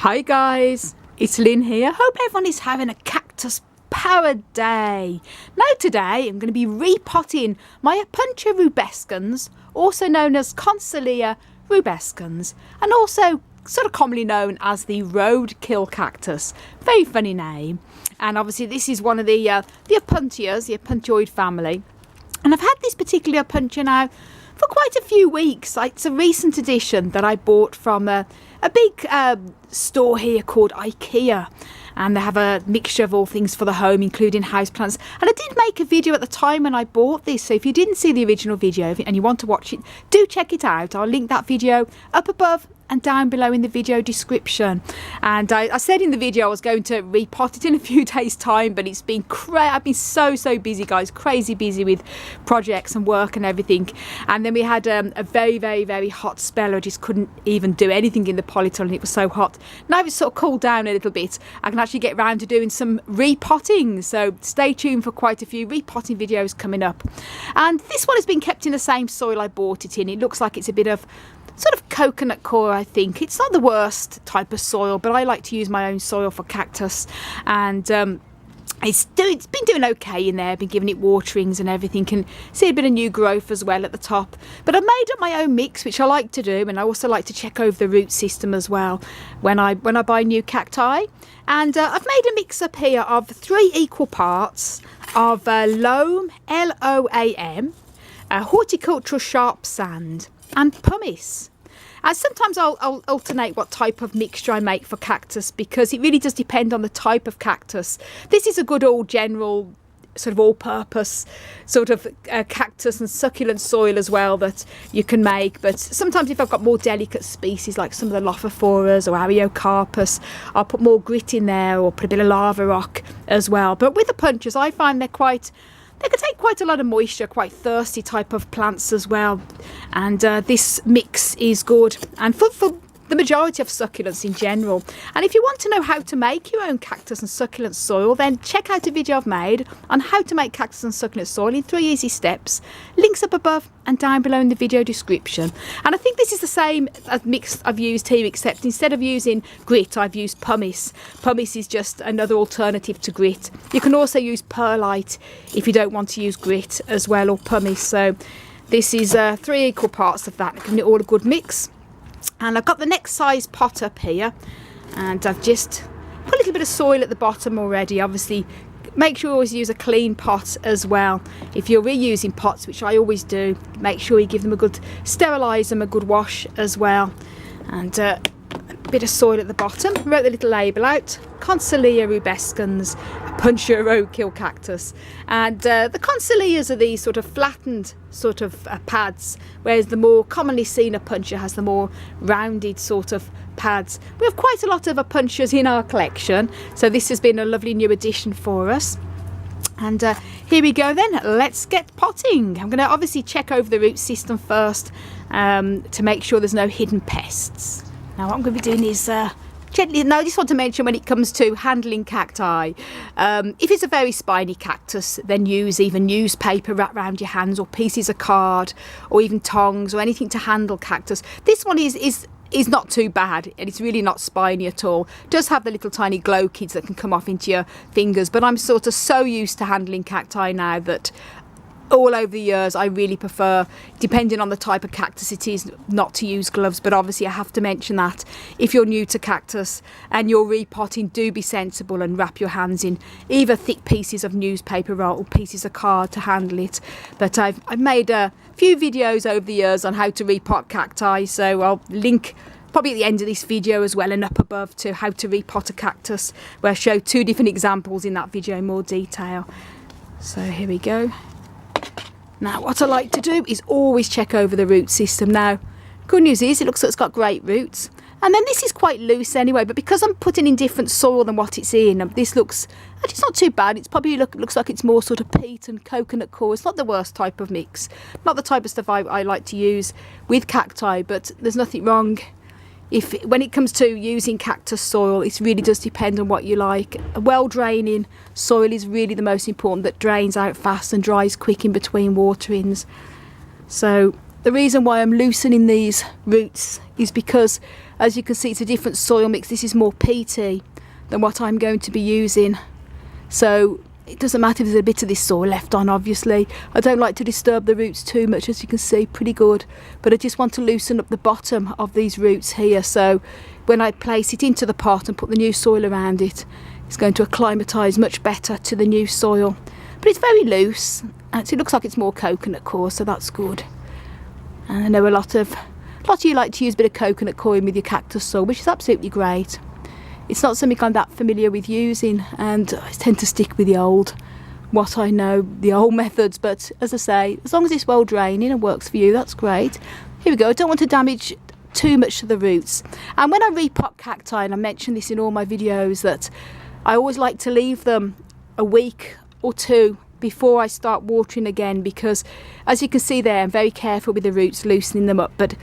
Hi guys, it's Lynn here. Hope everyone is having a cactus powered day. Now today I'm going to be repotting my Opuntia Rubescens, also known as Consolea Rubescens, and also sort of commonly known as the roadkill cactus. Very funny name. And obviously this is one of the Opuntias, the Opuntioid family. And I've had this particular Opuntia now for quite a few weeks. It's a recent addition that I bought from a big store here called IKEA, and they have a mixture of all things for the home, including houseplants. And I did make a video at the time when I bought this, so if you didn't see the original video and you want to watch it, do check it out. I'll link that video up above and down below in the video description. And I said in the video I was going to repot it in a few days time, but it's been I've been so busy, guys, crazy busy with projects and work and everything. And then we had a very hot spell. I just couldn't even do anything in the polytunnel and it was so hot. Now it's sort of cooled down a little bit, I can actually get around to doing some repotting, so stay tuned for quite a few repotting videos coming up. And this one has been kept in the same soil I bought it in. It looks like it's a bit of sort of coconut core, I think. It's not the worst type of soil, but I like to use my own soil for cactus. And it's been doing okay in there. I've been giving it waterings and everything, and see a bit of new growth as well at the top. But I've made up my own mix, which I like to do, and I also like to check over the root system as well when I buy new cacti. And I've made a mix up here of 3 equal parts of loam, LOAM, horticultural sharp sand, and pumice. And sometimes I'll alternate what type of mixture I make for cactus, because it really does depend on the type of cactus. This is a good old general sort of all-purpose sort of cactus and succulent soil as well that you can make. But sometimes if I've got more delicate species like some of the Lophophoras or Ariocarpus, I'll put more grit in there or put a bit of lava rock as well. But with the Opuntias, I find they can take quite a lot of moisture, quite thirsty type of plants as well. And this mix is good, and for the majority of succulents in general. And if you want to know how to make your own cactus and succulent soil, then check out a video I've made on how to make cactus and succulent soil in 3 easy steps. Links up above and down below in the video description. And I think this is the same mix I've used here, except instead of using grit, I've used pumice. Pumice is just another alternative to grit. You can also use perlite if you don't want to use grit as well, or pumice. So this is 3 equal parts of that, giving it all a good mix. And I've got the next size pot up here, and I've just put a little bit of soil at the bottom already. Obviously make sure you always use a clean pot as well. If you're reusing pots, which I always do, make sure you give them a good, sterilise them, a good wash as well. And a bit of soil at the bottom. Wrote the little label out: Consolea Rubescens, Opuntia Roadkill Cactus. And the Consoleas are these sort of flattened sort of pads, whereas the more commonly seen Opuntia has the more rounded sort of pads. We have quite a lot of Opuntias in our collection, so this has been a lovely new addition for us. And here we go then, let's get potting. I'm going to obviously check over the root system first to make sure there's no hidden pests. Now what I'm going to be doing is gently, now I just want to mention when it comes to handling cacti, if it's a very spiny cactus, then use even newspaper wrapped around your hands, or pieces of card, or even tongs, or anything to handle cactus. This one is not too bad, and it's really not spiny at all. It does have the little tiny glow kids that can come off into your fingers, but I'm sort of so used to handling cacti now that all over the years I really prefer, depending on the type of cactus it is, not to use gloves. But obviously I have to mention that if you're new to cactus and you're repotting, do be sensible and wrap your hands in either thick pieces of newspaper roll or pieces of card to handle it. But I've made a few videos over the years on how to repot cacti, so I'll link probably at the end of this video as well, and up above, to how to repot a cactus, where I show 2 different examples in that video in more detail. So here we go. Now what I like to do is always check over the root system. Now good news is it looks like it's got great roots, and then this is quite loose anyway, but because I'm putting in different soil than what it's in, this looks actually, it's not too bad. It's probably looks like it's more sort of peat and coconut core. It's not the worst type of mix, not the type of stuff I like to use with cacti, but there's nothing wrong when it comes to using cactus soil. It really does depend on what you like. A well draining soil is really the most important, that drains out fast and dries quick in between waterings. So the reason why I'm loosening these roots is because, as you can see, it's a different soil mix. This is more peaty than what I'm going to be using. So it doesn't matter if there's a bit of this soil left on, obviously. I don't like to disturb the roots too much, as you can see, pretty good. But I just want to loosen up the bottom of these roots here. So when I place it into the pot and put the new soil around it, it's going to acclimatise much better to the new soil. But it's very loose. And it looks like it's more coconut coir, so that's good. And I know a lot of you like to use a bit of coconut coir with your cactus soil, which is absolutely great. It's not something I'm that familiar with using, and I tend to stick with the old methods. But as I say, as long as it's well draining and works for you, that's great. Here we go. I don't want to damage too much to the roots. And when I repot cacti, and I mention this in all my videos, that I always like to leave them a week or two before I start watering again, because as you can see there, I'm very careful with the roots, loosening them up. But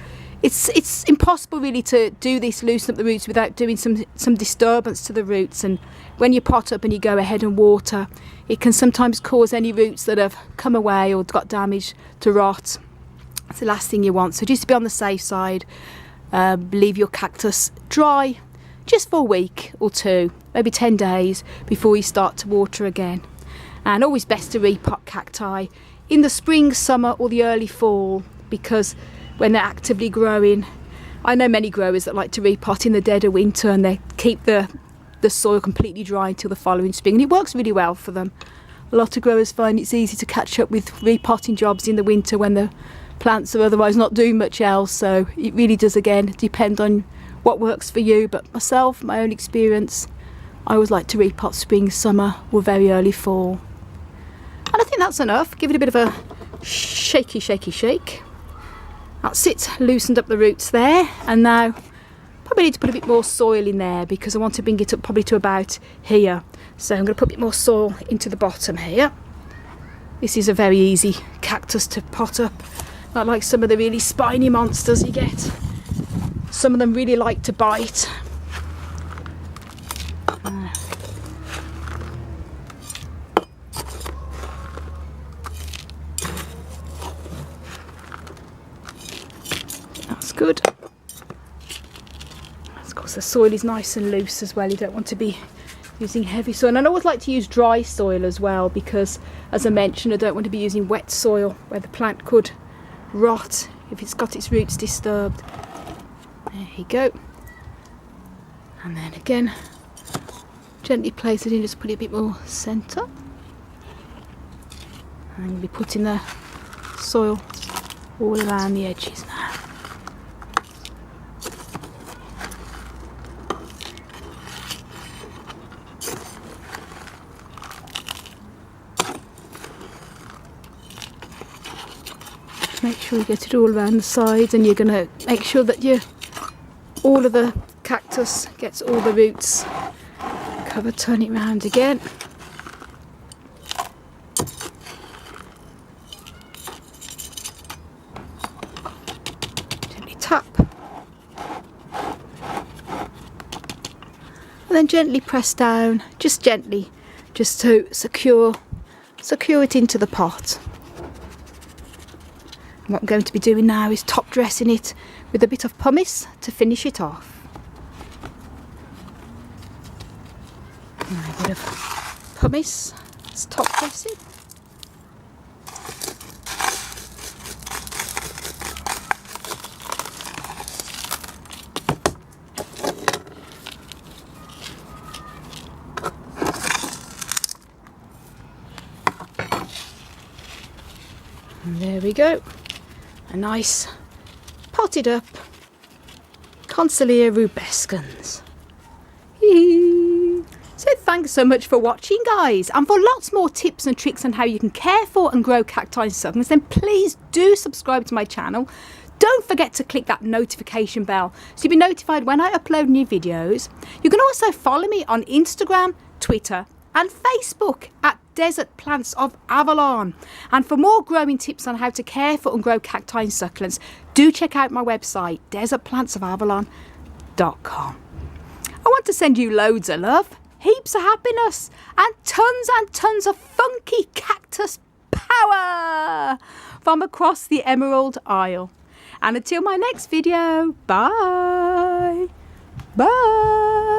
it's impossible really to do this, loosen up the roots, without doing some disturbance to the roots. And when you pot up and you go ahead and water, it can sometimes cause any roots that have come away or got damaged to rot. It's the last thing you want. So just to be on the safe side, leave your cactus dry just for a week or two, maybe 10 days before you start to water again. And always best to repot cacti in the spring, summer or the early fall, because when they're actively growing, I know many growers that like to repot in the dead of winter, and they keep the soil completely dry until the following spring, and it works really well for them. A lot of growers find it's easy to catch up with repotting jobs in the winter when the plants are otherwise not doing much else. So it really does, again, depend on what works for you. But myself, my own experience, I always like to repot spring, summer or very early fall. And I think that's enough. Give it a bit of a shaky shake. That's it, loosened up the roots there. And now probably need to put a bit more soil in there, because I want to bring it up probably to about here. So I'm going to put a bit more soil into the bottom here. This is a very easy cactus to pot up, not like some of the really spiny monsters you get. Some of them really like to bite. That's good. Of course, the soil is nice and loose as well. You don't want to be using heavy soil. And I always like to use dry soil as well, because, as I mentioned, I don't want to be using wet soil where the plant could rot if it's got its roots disturbed. There you go. And then again, gently place it in, just put it a bit more centre. And you'll be putting the soil all around the edges now. Make sure you get it all around the sides, and you're going to make sure that all of the cactus gets all the roots covered. Turn it round again. Gently tap. And then gently press down, just gently, just to secure it into the pot. What I'm going to be doing now is top dressing it with a bit of pumice to finish it off. And a bit of pumice, let's top dress it. And there we go. A nice potted up Consolea Rubescens. So thanks so much for watching, guys, and for lots more tips and tricks on how you can care for and grow cacti and succulents, then please do subscribe to my channel. Don't forget to click that notification bell so you'll be notified when I upload new videos. You can also follow me on Instagram, Twitter and Facebook at Desert Plants of Avalon. And for more growing tips on how to care for and grow cacti and succulents, do check out my website, desertplantsofavalon.com. I want to send you loads of love, heaps of happiness and tons of funky cactus power from across the Emerald Isle. And until my next video, bye. Bye.